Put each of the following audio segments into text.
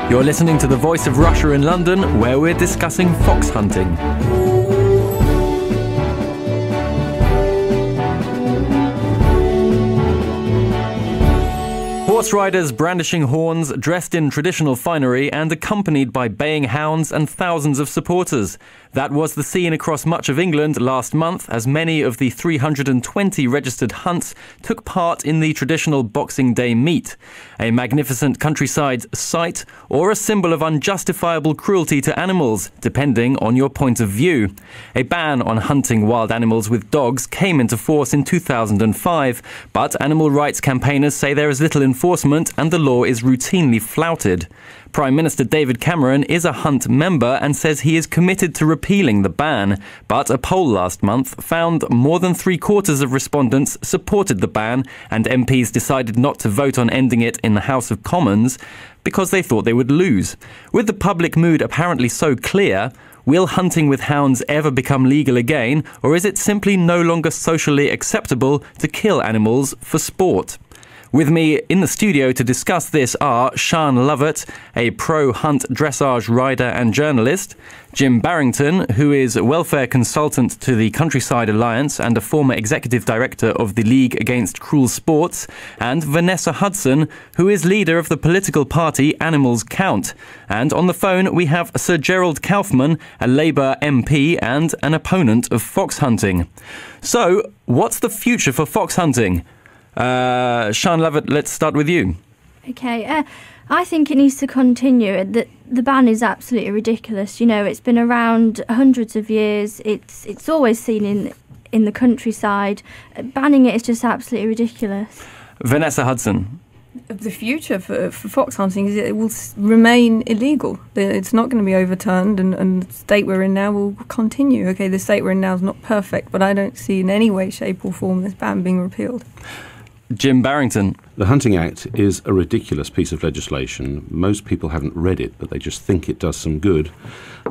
You're listening to The Voice of Russia in London, where we're discussing fox hunting. Horse riders brandishing horns, dressed in traditional finery and accompanied by baying hounds and thousands of supporters. That was the scene across much of England last month as many of the 320 registered hunts took part in the traditional Boxing Day meet. A magnificent countryside sight or a symbol of unjustifiable cruelty to animals, depending on your point of view. A ban on hunting wild animals with dogs came into force in 2005, but animal rights campaigners say there is little enforcement and the law is routinely flouted. Prime Minister David Cameron is a Hunt member and says he is committed to repealing the ban. But a poll last month found more than 3/4 of respondents supported the ban, and MPs decided not to vote on ending it in the House of Commons because they thought they would lose. With the public mood apparently so clear, will hunting with hounds ever become legal again, or is it simply no longer socially acceptable to kill animals for sport? With me in the studio to discuss this are Sian Lovatt, a pro-hunt dressage rider and journalist, Jim Barrington, who is a welfare consultant to the Countryside Alliance and a former executive director of the League Against Cruel Sports, and Vanessa Hudson, who is leader of the political party Animals Count. And on the phone we have Sir Gerald Kaufman, a Labour MP and an opponent of fox hunting. So, what's the future for fox hunting? Sian Lovatt, let's start with you. Okay, I think it needs to continue. The ban is absolutely ridiculous. You know, it's been around hundreds of years. It's always seen in the countryside. Banning it is just absolutely ridiculous. Vanessa Hudson. The future for fox hunting is it will remain illegal. It's not going to be overturned, and the state we're in now will continue. Okay, the state we're in now is not perfect, but I don't see in any way, shape or form this ban being repealed. Jim Barrington. The Hunting Act is a ridiculous piece of legislation. Most people haven't read it, but they just think it does some good.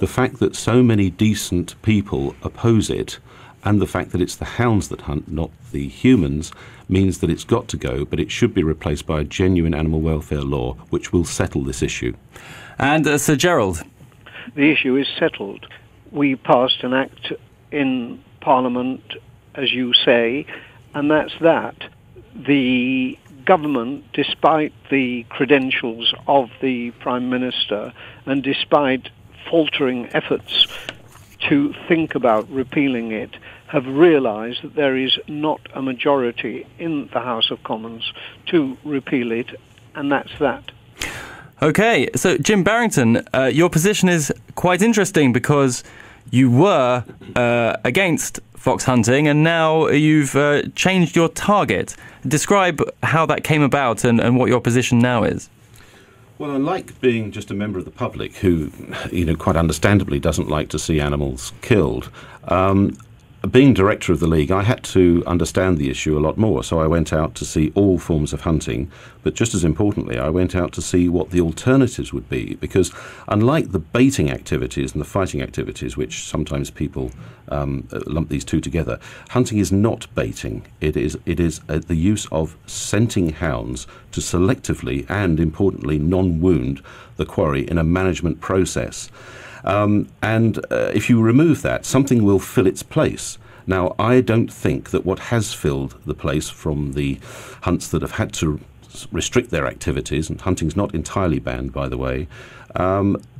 The fact that so many decent people oppose it, and the fact that it's the hounds that hunt, not the humans, means that it's got to go, but it should be replaced by a genuine animal welfare law, which will settle this issue. And Sir Gerald. The issue is settled. We passed an act in Parliament, as you say, and that's that. The government, despite the credentials of the Prime Minister and despite faltering efforts to think about repealing it, have realised that there is not a majority in the House of Commons to repeal it, and that's that. Okay, so Jim Barrington, your position is quite interesting because you were against fox hunting and now you've changed your target. Describe how that came about and what your position now is. Well, unlike being just a member of the public who, quite understandably doesn't like to see animals killed, being director of the League, I had to understand the issue a lot more. So I went out to see all forms of hunting, but just as importantly, I went out to see what the alternatives would be. Because unlike the baiting activities and the fighting activities, which sometimes people lump these two together, hunting is not baiting. It is the use of scenting hounds to selectively and, importantly, non-wound the quarry in a management process. If you remove that, something will fill its place. Now, I don't think that what has filled the place from the hunts that have had to restrict their activities, and hunting's not entirely banned, by the way,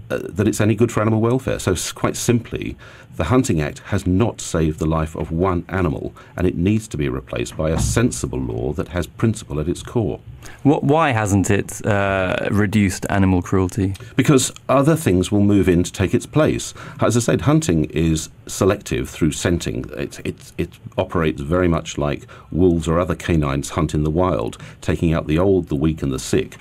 that it's any good for animal welfare. So quite simply, the Hunting Act has not saved the life of one animal, and it needs to be replaced by a sensible law that has principle at its core. Why hasn't it reduced animal cruelty? Because other things will move in to take its place. As I said, hunting is selective through scenting. It operates very much like wolves or other canines hunt in the wild, taking out the old, the weak and the sick.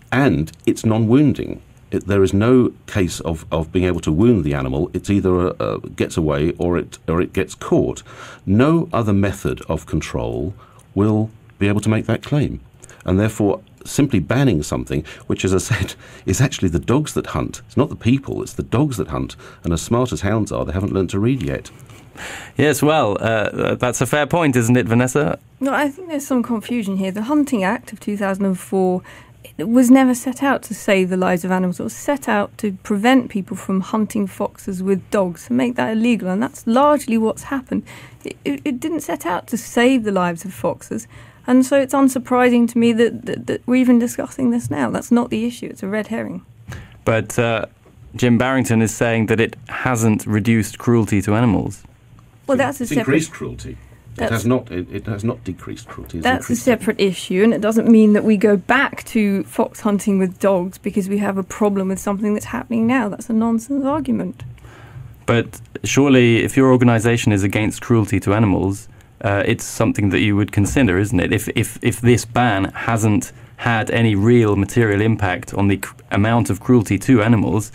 And it's non-wounding. There is no case of being able to wound the animal. It's either gets away or it gets caught. No other method of control will be able to make that claim. And therefore, simply banning something, which, as I said, is actually the dogs that hunt. It's not the people, it's the dogs that hunt. And as smart as hounds are, they haven't learned to read yet. Yes, well, that's a fair point, isn't it, Vanessa? No, I think there's some confusion here. The Hunting Act of 2004 it was never set out to save the lives of animals. It was set out to prevent people from hunting foxes with dogs, to make that illegal, and that's largely what's happened. It didn't set out to save the lives of foxes, and so it's unsurprising to me that we're even discussing this now. That's not the issue. It's a red herring. But Jim Barrington is saying that it hasn't reduced cruelty to animals. Well, that's a it's separate... increased cruelty. It has not decreased cruelty. That's a separate issue, and it doesn't mean that we go back to fox hunting with dogs because we have a problem with something that's happening now. That's a nonsense argument. But surely, if your organisation is against cruelty to animals, it's something that you would consider, isn't it? If this ban hasn't had any real material impact on the amount of cruelty to animals,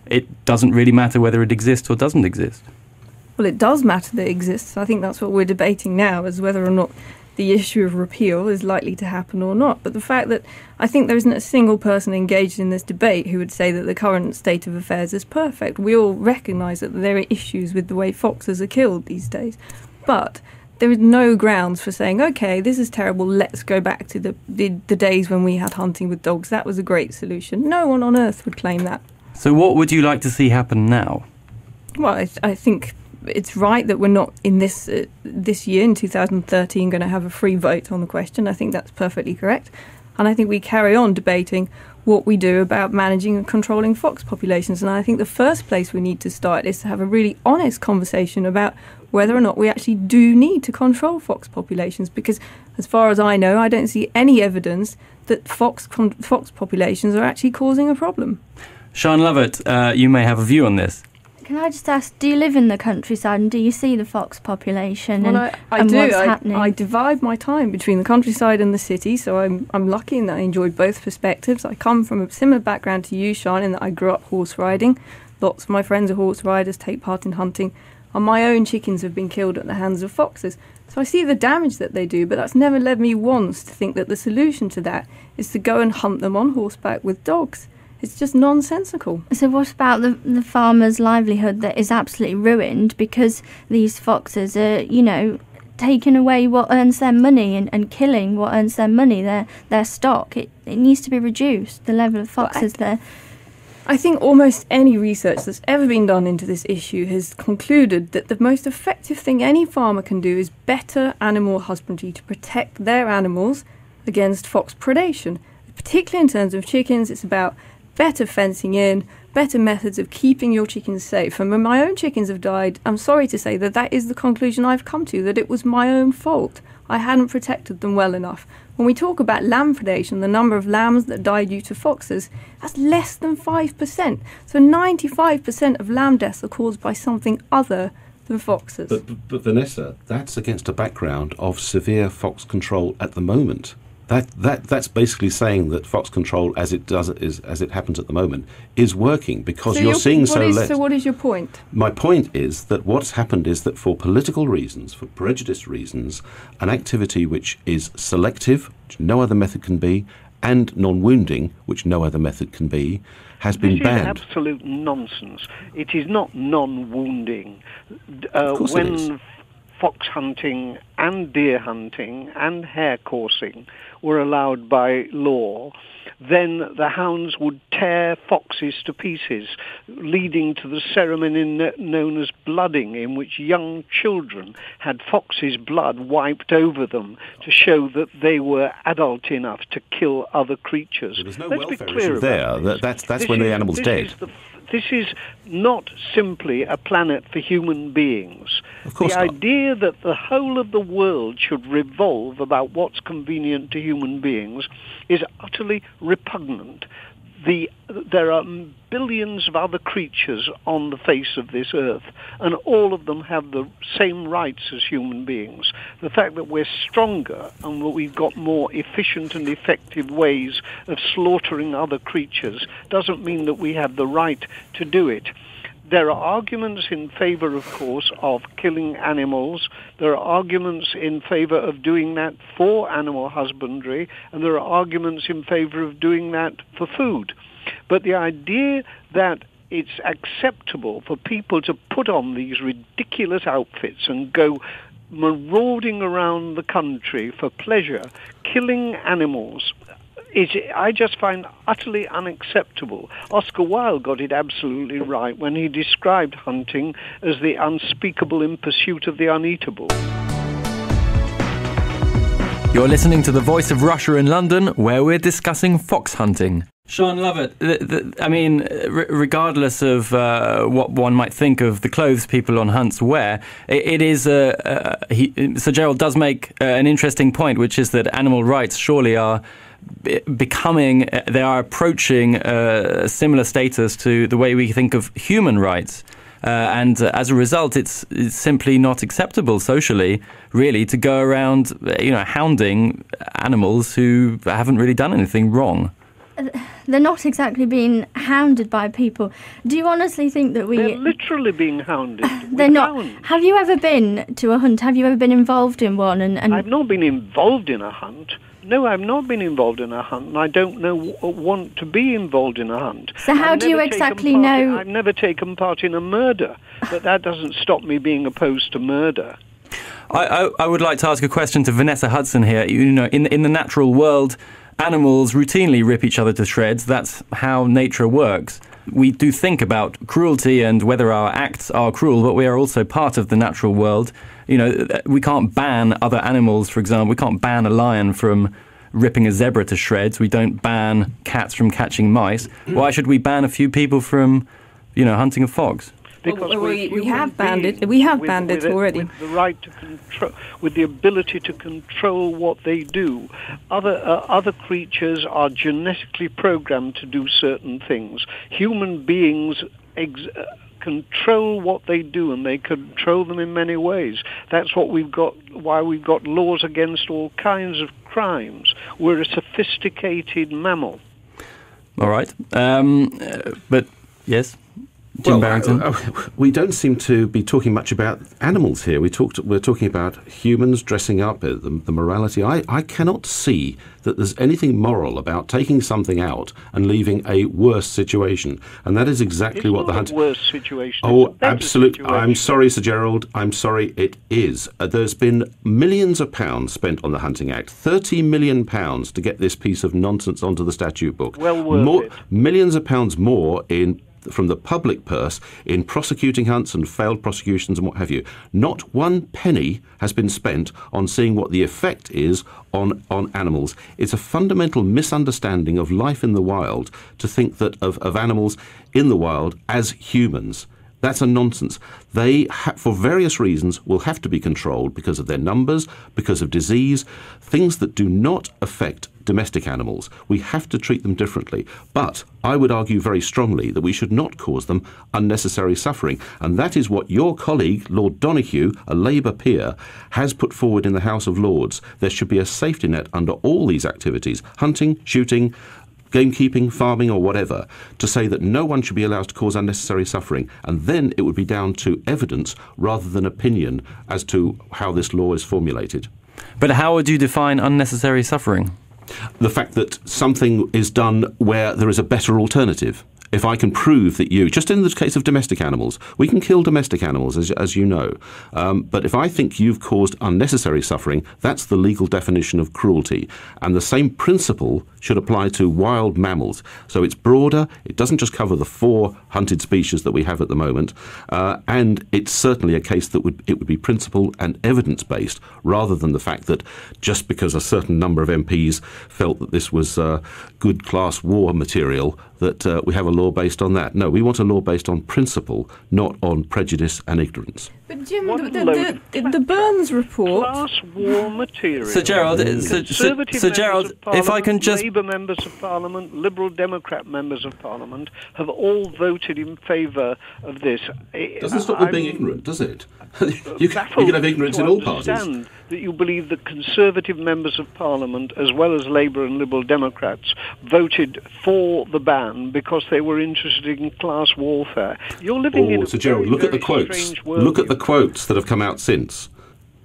it doesn't really matter whether it exists or doesn't exist. Well, it does matter that it exists. I think that's what we're debating now, is whether or not the issue of repeal is likely to happen or not. But the fact that I think there isn't a single person engaged in this debate who would say that the current state of affairs is perfect. We all recognise that there are issues with the way foxes are killed these days. But there is no grounds for saying, OK, this is terrible, let's go back to the days when we had hunting with dogs. That was a great solution. No one on earth would claim that. So what would you like to see happen now? Well, I think it's right that we're not in this year, in 2013, going to have a free vote on the question. I think that's perfectly correct. And I think we carry on debating what we do about managing and controlling fox populations. And I think the first place we need to start is to have a really honest conversation about whether or not we actually do need to control fox populations. Because as far as I know, I don't see any evidence that fox populations are actually causing a problem. Sian Lovatt, you may have a view on this. Can I just ask, do you live in the countryside and do you see the fox population I and do. what's happening? I divide my time between the countryside and the city, so I'm lucky in that I enjoy both perspectives. I come from a similar background to you, Sian, in that I grew up horse riding. Lots of my friends are horse riders, take part in hunting, and my own chickens have been killed at the hands of foxes. So I see the damage that they do, but that's never led me once to think that the solution to that is to go and hunt them on horseback with dogs. It's just nonsensical. So what about the farmer's livelihood that is absolutely ruined because these foxes are, taking away what earns them money and killing what earns them money, their stock? It needs to be reduced, the level of foxes there. I think almost any research that's ever been done into this issue has concluded that the most effective thing any farmer can do is better animal husbandry to protect their animals against fox predation. Particularly in terms of chickens, it's about better fencing in, better methods of keeping your chickens safe. And when my own chickens have died, I'm sorry to say that is the conclusion I've come to, that it was my own fault. I hadn't protected them well enough. When we talk about lamb predation, the number of lambs that die due to foxes, that's less than 5%. So 95% of lamb deaths are caused by something other than foxes. But Vanessa, that's against a background of severe fox control at the moment. That's basically saying that fox control, as it happens at the moment, is working because you're seeing so less. So what is your point? My point is that what's happened is that for political reasons, for prejudice reasons, an activity which is selective, which no other method can be, and non-wounding, which no other method can be, has been banned. This is absolute nonsense. It is not non-wounding. Of course it is. Fox hunting and deer hunting and hare coursing were allowed by law, then the hounds would tear foxes to pieces, leading to the ceremony known as blooding, in which young children had foxes' blood wiped over them to show that they were adult enough to kill other creatures. Well, there's no welfare issue there. That's when the animal's dead. This is not simply a planet for human beings. Of course the not. idea that the whole of the world should revolve about what's convenient to human beings is utterly repugnant. There are billions of other creatures on the face of this earth, and all of them have the same rights as human beings. The fact that we're stronger and that we've got more efficient and effective ways of slaughtering other creatures doesn't mean that we have the right to do it. There are arguments in favor, of course, of killing animals. There are arguments in favor of doing that for animal husbandry, and there are arguments in favor of doing that for food. But the idea that it's acceptable for people to put on these ridiculous outfits and go marauding around the country for pleasure, killing animals I just find utterly unacceptable. Oscar Wilde got it absolutely right when he described hunting as the unspeakable in pursuit of the uneatable. You're listening to The Voice of Russia in London, where we're discussing fox hunting. Sian Lovatt, regardless of what one might think of the clothes people on hunts wear, it is Sir Gerald does make an interesting point, which is that animal rights surely are they are approaching a similar status to the way we think of human rights. And as a result, it's simply not acceptable socially, really, to go around, hounding animals who haven't really done anything wrong. They're not exactly being hounded by people. Do you honestly think that They're literally being hounded. They're not. Hounds. Have you ever been to a hunt? Have you ever been involved in one? And I've not been involved in a hunt. No, I've not been involved in a hunt, and I don't want to be involved in a hunt. So how do you exactly know? I've never taken part in a murder, but that doesn't stop me being opposed to murder. I would like to ask a question to Vanessa Hudson here. In the natural world, animals routinely rip each other to shreds. That's how nature works. We do think about cruelty and whether our acts are cruel, but we are also part of the natural world. We can't ban other animals, for example. We can't ban a lion from ripping a zebra to shreds. We don't ban cats from catching mice. Why should we ban a few people from, hunting a fox? Because we have banned it. We have banned it already. With the right to control, with the ability to control what they do. Other creatures are genetically programmed to do certain things. Human beings control what they do, and they control them in many ways. That's what we've got. Why we've got laws against all kinds of crimes. We're a sophisticated mammal. All right, but yes. Jim Barrington. We don't seem to be talking much about animals here. We're talking about humans dressing up, the morality. I cannot see that there's anything moral about taking something out and leaving a worse situation, and that is exactly what the hunt. Worse situation. Oh, absolutely. I'm sorry, Sir Gerald. I'm sorry. It is. There's been millions of pounds spent on the Hunting Act. £30 million to get this piece of nonsense onto the statute book. Well worth it. Millions of pounds more from the public purse in prosecuting hunts and failed prosecutions and what have you. Not one penny has been spent on seeing what the effect is on animals. It's a fundamental misunderstanding of life in the wild to think that of animals in the wild as humans. That's a nonsense. They, for various reasons, will have to be controlled because of their numbers, because of disease, things that do not affect domestic animals. We have to treat them differently. But I would argue very strongly that we should not cause them unnecessary suffering. And that is what your colleague, Lord Donoghue, a Labour peer, has put forward in the House of Lords. There should be a safety net under all these activities, hunting, shooting, gamekeeping, farming or whatever, to say that no one should be allowed to cause unnecessary suffering, and then it would be down to evidence rather than opinion as to how this law is formulated. But how would you define unnecessary suffering? The fact that something is done where there is a better alternative. If I can prove that just in the case of domestic animals, we can kill domestic animals, as you know. But if I think you've caused unnecessary suffering, that's the legal definition of cruelty. And the same principle should apply to wild mammals. So it's broader. It doesn't just cover the 4 hunted species that we have at the moment. And it's certainly a case that would be principle and evidence-based, rather than the fact that just because a certain number of MPs felt that this was good class war material, that we have a law based on that. No, we want a law based on principle, not on prejudice and ignorance. But Jim, the Burns report... Class war material. Sir Gerald, if I can just... Labour members of Parliament, Liberal Democrat members of Parliament have all voted in favour of this. Doesn't stop with being ignorant, does it? you can have ignorance in all parties. That you believe that Conservative members of Parliament, as well as Labour and Liberal Democrats, voted for the ban because they were interested in class warfare. You're living in a Sir Gerald, look at the quotes. strange world. Look at the quotes that have come out since.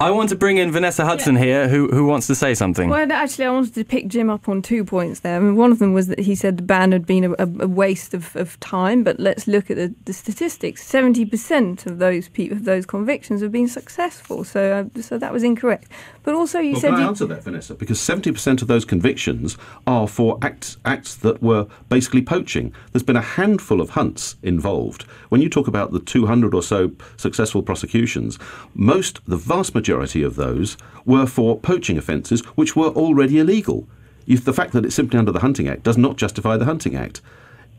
I want to bring in Vanessa Hudson here, who wants to say something. Well, actually, I wanted to pick Jim up on 2 points there. I mean, one of them was that he said the ban had been a waste of time, but let's look at the statistics. 70% of those convictions have been successful, so that was incorrect. But also, you said... Can I answer that, Vanessa? Because 70% of those convictions are for acts that were basically poaching. There's been a handful of hunts involved. When you talk about the 200 or so successful prosecutions, the vast majority of those were for poaching offences which were already illegal. The fact that it's simply under the Hunting Act does not justify the Hunting Act.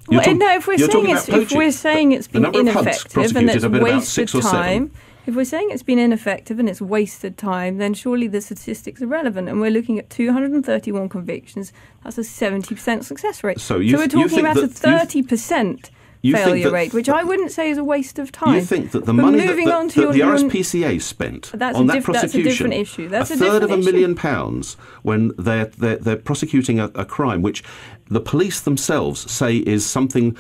If we're saying it's been ineffective and it's wasted time, if we're saying it's been ineffective and it's wasted time, then surely the statistics are relevant. And we're looking at 231 convictions. That's a 70% success rate. So we're talking about a 30% failure rate, which I wouldn't say is a waste of time. You think that the money that the RSPCA spent on that prosecution, that's a different issue. That's a third of £1 million when they're prosecuting a crime which the police themselves say is something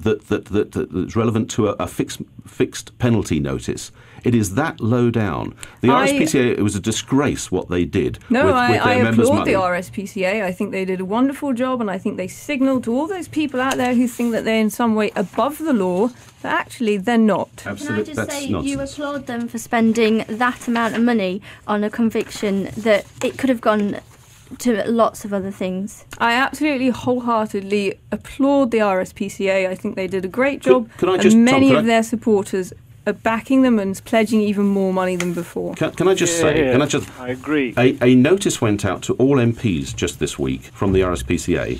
that's relevant to a fixed penalty notice. It is that low down. The RSPCA, it was a disgrace what they did with their members' money. I applaud the RSPCA. I think they did a wonderful job, and I think they signalled to all those people out there who think that they're in some way above the law that actually they're not. Absolutely, Can I just say you applaud them for spending that amount of money on a conviction that it could have gone to lots of other things. I absolutely wholeheartedly applaud the RSPCA. I think they did a great job, many of their supporters are backing them and pledging even more money than before. Can I just say? I agree. A notice went out to all MPs just this week from the RSPCA.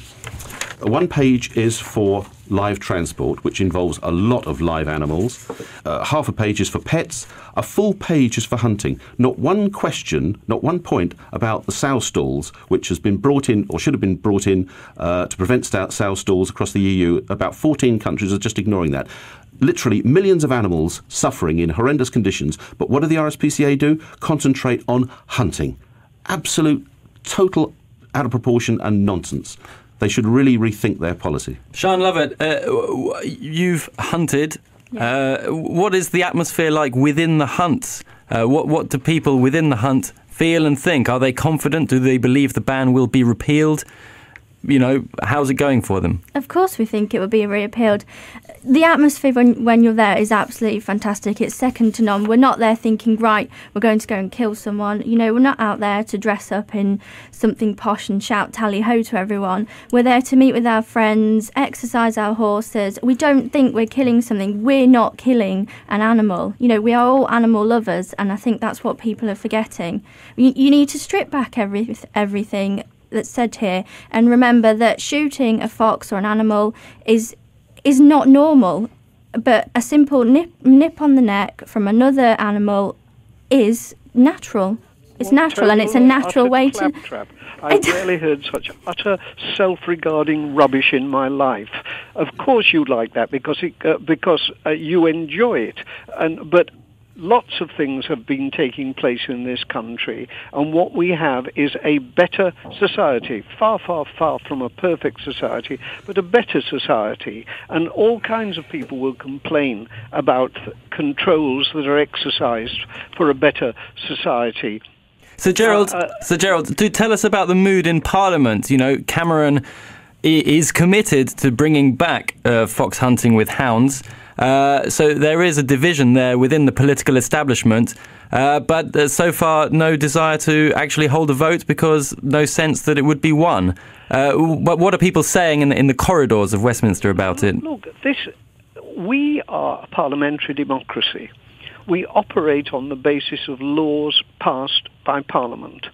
One page is for live transport, which involves a lot of live animals. Half a page is for pets. A full page is for hunting. Not one question, not one point about the sow stalls, which has been brought in or should have been brought in to prevent sow stalls across the EU. About 14 countries are just ignoring that. Literally millions of animals suffering in horrendous conditions. But what do the RSPCA do? Concentrate on hunting. Absolute, total, out of proportion and nonsense. They should really rethink their policy. Sian Lovatt, you've hunted. Yeah. What is the atmosphere like within the hunt? What do people within the hunt feel and think? Are they confident? Do they believe the ban will be repealed? How's it going for them? Of course we think it will be repealed. The atmosphere when you're there is absolutely fantastic. It's second to none. We're not there thinking, right, we're going to go and kill someone. We're not out there to dress up in something posh and shout tally-ho to everyone. We're there to meet with our friends, exercise our horses. We don't think we're killing something. We're not killing an animal. We are all animal lovers, and I think that's what people are forgetting. You need to strip back everything that's said here and remember that shooting a fox or an animal is not normal, but a simple nip on the neck from another animal is natural. It's natural, and it's a natural way to... I've rarely heard such utter self-regarding rubbish in my life. Of course you like that because you enjoy it, but lots of things have been taking place in this country, and what we have is a better society, far, far, far from a perfect society, but a better society. And all kinds of people will complain about controls that are exercised for a better society. So Gerald, do tell us about the mood in Parliament. Cameron is committed to bringing back fox hunting with hounds. So there is a division there within the political establishment, but so far no desire to actually hold a vote because no sense that it would be won. But what are people saying in the corridors of Westminster about it? Look, we are a parliamentary democracy. We operate on the basis of laws passed by Parliament.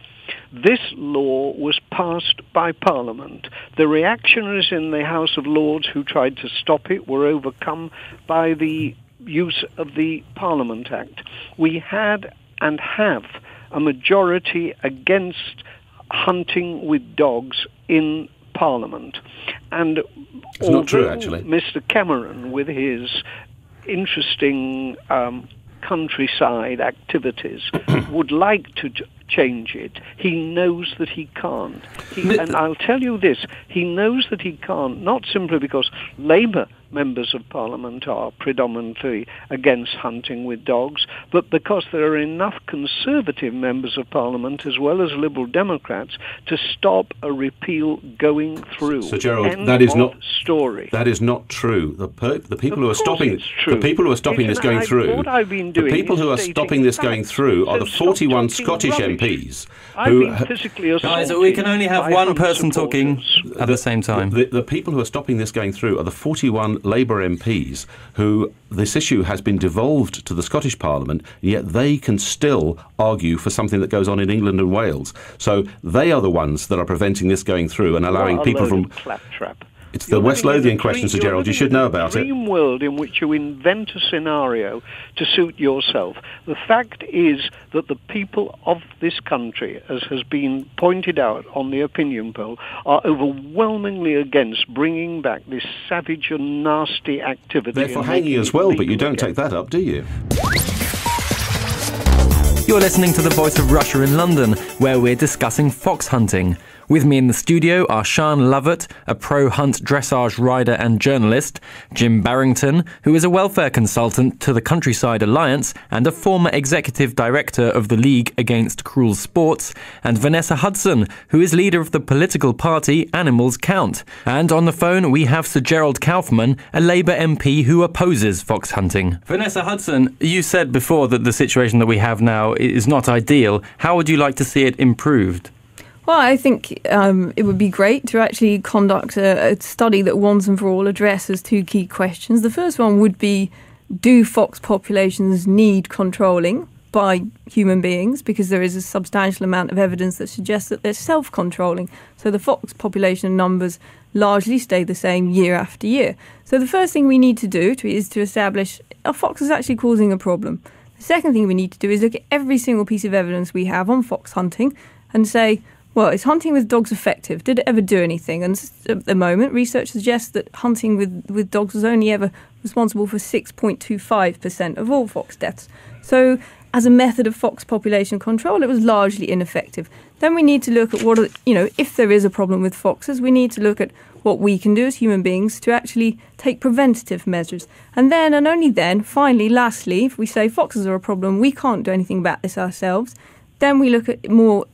This law was passed by Parliament. The reactionaries in the House of Lords who tried to stop it were overcome by the use of the Parliament Act. We had and have a majority against hunting with dogs in Parliament. And it's not true, actually. Mr. Cameron, with his interesting countryside activities, would like to change it. He knows that he can't. And I'll tell you this, he knows that he can't, not simply because Labour members of Parliament are predominantly against hunting with dogs, but because there are enough Conservative members of Parliament as well as Liberal Democrats to stop a repeal going through. So, Gerald, End that is of not story. That is not true. The people who are Of course stopping it's true. the people who are stopping this going through. What I've been The doing people is who are stating stopping this going facts. through are So the stop 41 talking Scottish rubbish. MPs I've who been physically assaulted. Guys, we can only have by one Hunt person talking supporters. at the same time. The people who are stopping this going through are the 41 Labour MPs who this issue has been devolved to the Scottish Parliament, yet they can still argue for something that goes on in England and Wales. So they are the ones that are preventing this going through and allowing What a people load from... of claptrap. It's the West Lothian question, Sir Gerald. You should know about it. Dream world in which you invent a scenario to suit yourself. The fact is that the people of this country, as has been pointed out on the opinion poll, are overwhelmingly against bringing back this savage and nasty activity. They're for and hanging making as it well, but you legal don't again. take that up, do you? You're listening to The Voice of Russia in London, where we're discussing fox hunting. With me in the studio are Sian Lovatt, a pro-hunt dressage rider and journalist, Jim Barrington, who is a welfare consultant to the Countryside Alliance and a former executive director of the League Against Cruel Sports, and Vanessa Hudson, who is leader of the political party Animals Count. And on the phone we have Sir Gerald Kaufman, a Labour MP who opposes fox hunting. Vanessa Hudson, you said before that the situation that we have now is not ideal. How would you like to see it improved? Well, I think it would be great to actually conduct a study that once and for all addresses two key questions. The first one would be, do fox populations need controlling by human beings? Because there is a substantial amount of evidence that suggests that they're self-controlling. So the fox population numbers largely stay the same year after year. So the first thing we need to do is to establish, are foxes actually causing a problem? The second thing we need to do is look at every single piece of evidence we have on fox hunting and say, well, is hunting with dogs effective? Did it ever do anything? And at the moment, research suggests that hunting with dogs was only ever responsible for 6.25% of all fox deaths. So as a method of fox population control, it was largely ineffective. Then we need to look at if there is a problem with foxes, we need to look at what we can do as human beings to actually take preventative measures. And then, and only then, finally, lastly, if we say foxes are a problem, we can't do anything about this ourselves, then we look at more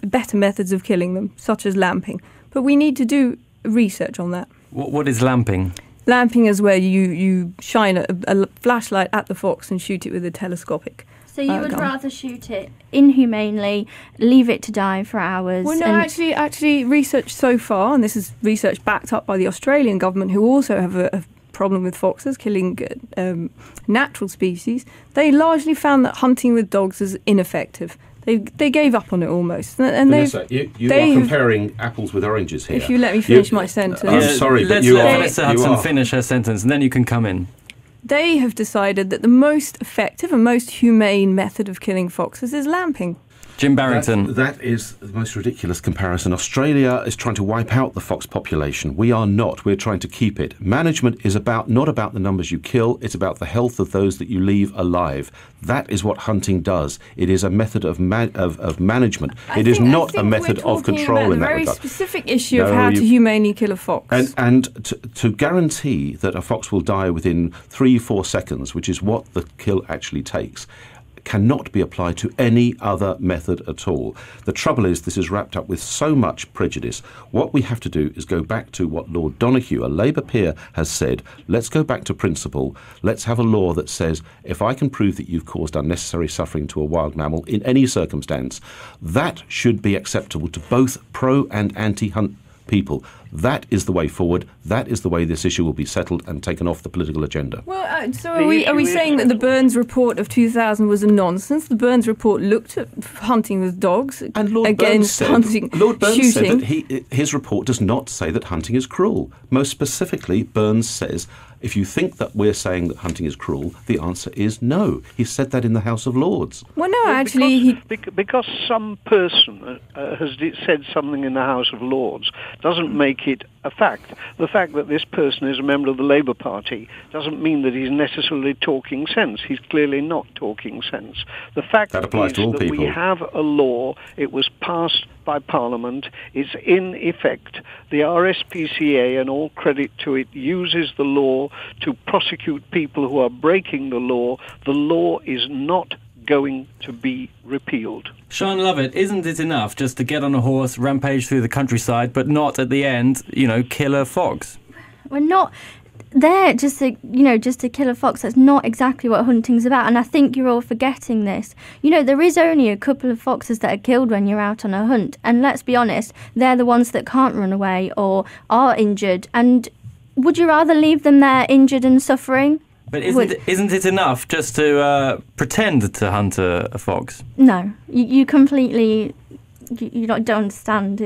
better methods of killing them, such as lamping. But we need to do research on that. What is lamping? Lamping is where you shine a flashlight at the fox and shoot it with a telescopic So you would gun. rather shoot it inhumanely, leave it to die for hours? Well, no, and actually, research so far, and this is research backed up by the Australian government, who also have a problem with foxes killing natural species. They largely found that hunting with dogs is ineffective. They gave up on it almost. And Vanessa, you are comparing apples with oranges here. If you let me finish my sentence. I'm sorry, but let's you let are... Vanessa Hudson finish her sentence, and then you can come in. They have decided that the most effective and most humane method of killing foxes is lamping. Jim Barrington. That is the most ridiculous comparison. Australia is trying to wipe out the fox population. We are not. We're trying to keep it. Management is not about the numbers you kill. It's about the health of those that you leave alive. That is what hunting does. It is a method of management. It is not a method of control in that regard. It's a very specific issue of how to humanely kill a fox. And to guarantee that a fox will die within 3-4 seconds, which is what the kill actually takes, cannot be applied to any other method at all. The trouble is this is wrapped up with so much prejudice. What we have to do is go back to what Lord Donoghue, a Labour peer, has said. Let's go back to principle. Let's have a law that says if I can prove that you've caused unnecessary suffering to a wild mammal in any circumstance, that should be acceptable to both pro and anti-hunt people. That is the way forward. That is the way this issue will be settled and taken off the political agenda. Well, so are we saying that the Burns report of 2000 was a nonsense? The Burns report looked at hunting with dogs and Lord against shooting. Burns said that his report does not say that hunting is cruel. Most specifically, Burns says, if you think that we're saying that hunting is cruel, the answer is no. He said that in the House of Lords. Well, no, actually... Because some person has said something in the House of Lords doesn't make it a fact. The fact that this person is a member of the Labour Party doesn't mean that he's necessarily talking sense. He's clearly not talking sense. The fact that applies to all that people. we have a law, it was passed by Parliament, it's in effect. The RSPCA, and all credit to it, uses the law to prosecute people who are breaking the law. The law is not going to be repealed. Sian Lovatt, isn't it enough just to get on a horse, rampage through the countryside, but not at the end, kill a fox? We're not there just to kill a fox. That's not exactly what hunting's about, and I think you're all forgetting this. There is only a couple of foxes that are killed when you're out on a hunt, and let's be honest, they're the ones that can't run away or are injured. And would you rather leave them there injured and suffering? But isn't it enough just to pretend to hunt a fox? No, you completely don't understand.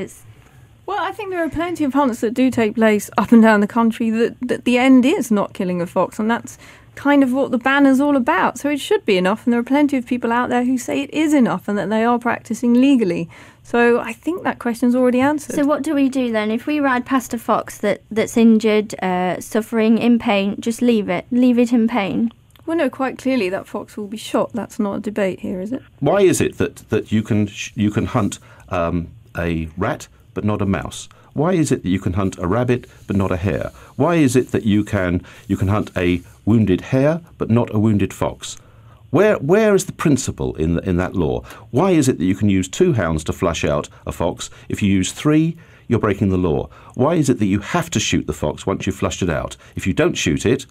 Well, I think there are plenty of hunts that do take place up and down the country that the end is not killing a fox, and that's kind of what the ban is all about. So it should be enough, and there are plenty of people out there who say it is enough and that they are practising legally. So I think that question's already answered. So what do we do then? If we ride past a fox that's injured, suffering, in pain, just leave it in pain? Well, no, quite clearly that fox will be shot. That's not a debate here, is it? Why is it that you can hunt a rat but not a mouse? Why is it that you can hunt a rabbit but not a hare? Why is it that you can hunt a wounded hare but not a wounded fox? Where is the principle in that law? Why is it that you can use 2 hounds to flush out a fox? If you use 3, you're breaking the law. Why is it that you have to shoot the fox once you've flushed it out? If you don't shoot it,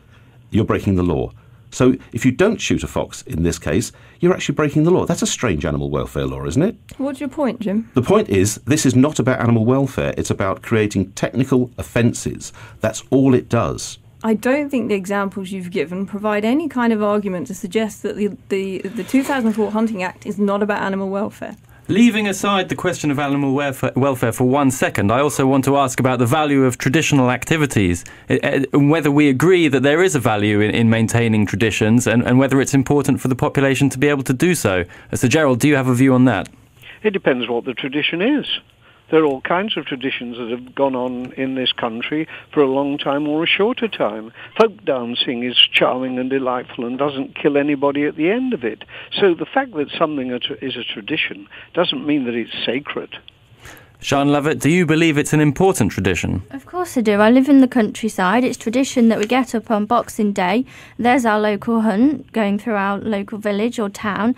you're breaking the law. So if you don't shoot a fox in this case, you're actually breaking the law. That's a strange animal welfare law, isn't it? What's your point, Jim? The point is, this is not about animal welfare. It's about creating technical offences. That's all it does. I don't think the examples you've given provide any kind of argument to suggest that the 2004 Hunting Act is not about animal welfare. Leaving aside the question of animal welfare for 1 second, I also want to ask about the value of traditional activities, and whether we agree that there is a value in maintaining traditions, and whether it's important for the population to be able to do so. Sir Gerald, do you have a view on that? It depends what the tradition is. There are all kinds of traditions that have gone on in this country for a long time or a shorter time. Folk dancing is charming and delightful and doesn't kill anybody at the end of it. So the fact that something is a tradition doesn't mean that it's sacred. Sian Lovatt, do you believe it's an important tradition? Of course I do. I live in the countryside. It's tradition that we get up on Boxing Day. There's our local hunt going through our local village or town.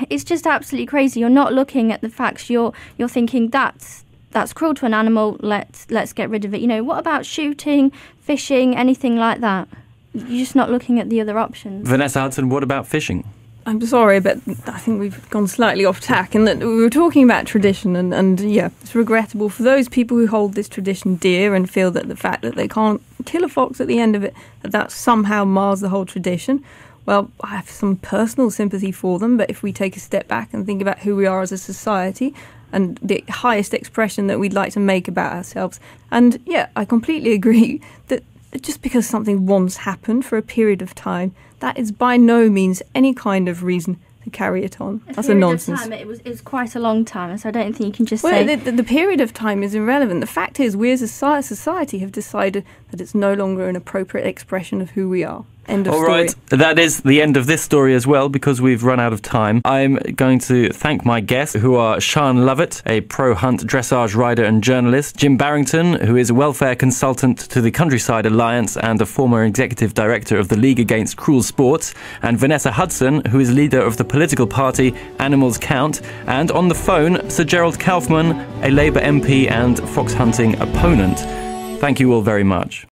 It's just absolutely crazy. You're not looking at the facts. You're thinking that's cruel to an animal. Let's get rid of it. What about shooting, fishing, anything like that? You're just not looking at the other options. Vanessa Hudson, what about fishing? I'm sorry, but I think we've gone slightly off tack in that we were talking about tradition, and yeah, it's regrettable for those people who hold this tradition dear and feel that the fact that they can't kill a fox at the end of it, that somehow mars the whole tradition. Well, I have some personal sympathy for them, but if we take a step back and think about who we are as a society and the highest expression that we'd like to make about ourselves, and yeah, I completely agree that just because something once happened for a period of time, that is by no means any kind of reason to carry it on. That's a nonsense. It was quite a long time, so I don't think you can just say... Well, the period of time is irrelevant. The fact is, we as a society have decided that it's no longer an appropriate expression of who we are. End of story. All right, that is the end of this story as well, because we've run out of time. I'm going to thank my guests, who are Sian Lovatt, a pro-hunt dressage rider and journalist, Jim Barrington, who is a welfare consultant to the Countryside Alliance and a former executive director of the League Against Cruel Sports, and Vanessa Hudson, who is leader of the political party Animals Count, and on the phone, Sir Gerald Kaufman, a Labour MP and fox hunting opponent. Thank you all very much.